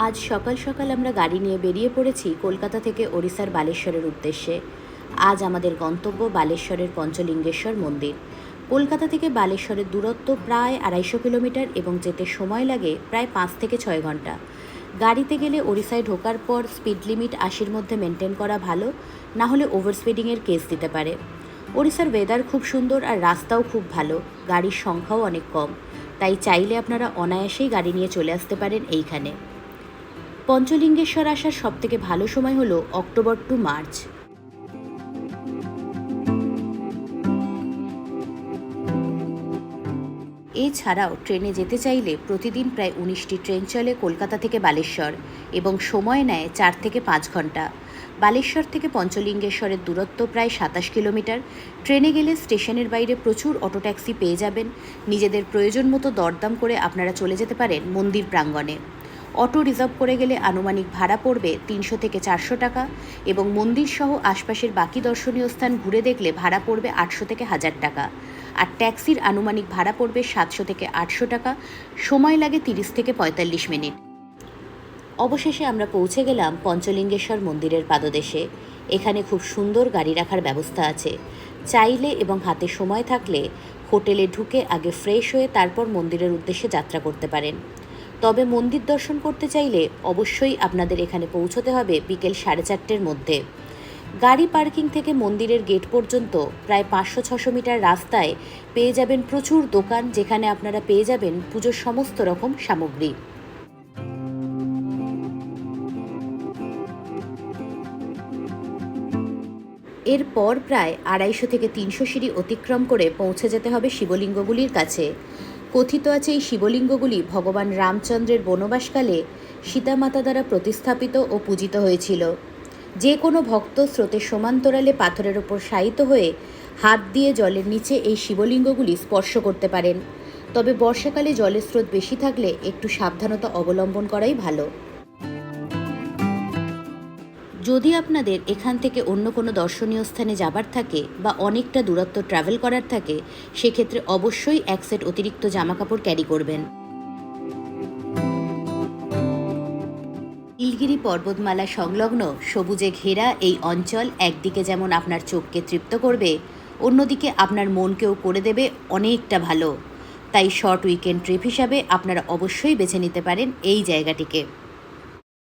আজ সকাল সকাল আমরা গাড়ি নিয়ে বেরিয়ে পড়েছি কলকাতা থেকে ওড়িশার বালেশ্বরের উদ্দেশ্যে। আজ আমাদের গন্তব্য বালেশ্বরের পঞ্চলিঙ্গেশ্বর মন্দির। কলকাতা থেকে বালেশ্বরের দূরত্ব প্রায় ২৫০ কিলোমিটার এবং যেতে সময় লাগে প্রায় ৫ থেকে ৬ ঘন্টা। গাড়িতে গেলে ওড়িশায় ঢোকার পর স্পিড লিমিট ৮০-র মধ্যে মেনটেন করা ভালো, না হলে ওভার স্পিডিংয়ের কেস দিতে পারে। ওড়িশার ওয়েদার খুব সুন্দর আর রাস্তাও খুব ভালো, গাড়ির সংখ্যাও অনেক কম, তাই চাইলে আপনারা অনায়াসেই গাড়ি নিয়ে চলে আসতে পারেন এইখানে। পঞ্চলিঙ্গেশ্বর আসার সবথেকে ভালো সময় হলো অক্টোবর টু মার্চ। এছাড়াও ট্রেনে যেতে চাইলে প্রতিদিন প্রায় ১৯টি ট্রেন চলে কলকাতা থেকে বালেশ্বর এবং সময় নেয় ৪ থেকে ৫ ঘন্টা। বালেশ্বর থেকে পঞ্চলিঙ্গেশ্বরের দূরত্ব প্রায় ২৭ কিলোমিটার। ট্রেনে গেলে স্টেশনের বাইরে প্রচুর অটো ট্যাক্সি পেয়ে যাবেন। নিজেদের প্রয়োজন মতো দরদাম করে আপনারা চলে যেতে পারেন মন্দির প্রাঙ্গণে। অটো রিজার্ভ করে গেলে আনুমানিক ভাড়া পড়বে ৩০০ থেকে ৪০০ টাকা এবং মন্দির সহ আশপাশের বাকি দর্শনীয় স্থান ঘুরে দেখলে ভাড়া পড়বে ৮০০ থেকে ১০০০ টাকা। আর ট্যাক্সির আনুমানিক ভাড়া পড়বে ৭০০ থেকে ৮০০ টাকা। সময় লাগে ৩০ থেকে ৪৫ মিনিট। অবশেষে আমরা পৌঁছে গেলাম পঞ্চলিঙ্গেশ্বর মন্দিরের পাদদেশে। এখানে খুব সুন্দর গাড়ি রাখার ব্যবস্থা আছে। চাইলে এবং হাতে সময় থাকলে হোটেলে ঢুকে আগে ফ্রেশ হয়ে তারপর মন্দিরের উদ্দেশ্যে যাত্রা করতে পারেন। তবে মন্দির দর্শন করতে চাইলে অবশ্যই আপনাদের এখানে পৌঁছতে হবে বিকেল 4:30-র মধ্যে। গাড়ি পার্কিং থেকে মন্দিরের গেট পর্যন্ত প্রায় ৫০০-৬০০ মিটার রাস্তায় পেয়ে যাবেন প্রচুর দোকান, যেখানে আপনারা পেয়ে যাবেন পুজোর সমস্ত রকম সামগ্রী। এরপর প্রায় ২৫০ থেকে ৩০০ সিঁড়ি অতিক্রম করে পৌঁছে যেতে হবে শিবলিঙ্গগুলির কাছে। কথিত আছে এই শিবলিঙ্গগুলি ভগবান রামচন্দ্রের বনবাসকালে সীতামাতা দ্বারা প্রতিস্থাপিত ও পূজিত হয়েছিল। যে কোনো ভক্ত স্রোতের সমান্তরালে পাথরের ওপর শায়িত হয়ে হাত দিয়ে জলের নিচে এই শিবলিঙ্গগুলি স্পর্শ করতে পারেন। তবে বর্ষাকালে জলের স্রোত বেশি থাকলে একটু সাবধানতা অবলম্বন করাই ভালো। যদি আপনাদের এখান থেকে অন্য কোনো দর্শনীয় স্থানে যাবার থাকে বা অনেকটা দূরত্ব ট্রাভেল করার থাকে, সেক্ষেত্রে অবশ্যই এক সেট অতিরিক্ত জামাকাপড় ক্যারি করবেন। নীলগিরি পর্বতমালা সংলগ্ন সবুজে ঘেরা এই অঞ্চল একদিকে যেমন আপনার চোখকে তৃপ্ত করবে, অন্যদিকে আপনার মনকেও করে দেবে অনেকটা ভালো। তাই শর্ট উইকেন্ড ট্রিপ হিসাবে আপনারা অবশ্যই বেছে নিতে পারেন এই জায়গাটিকে।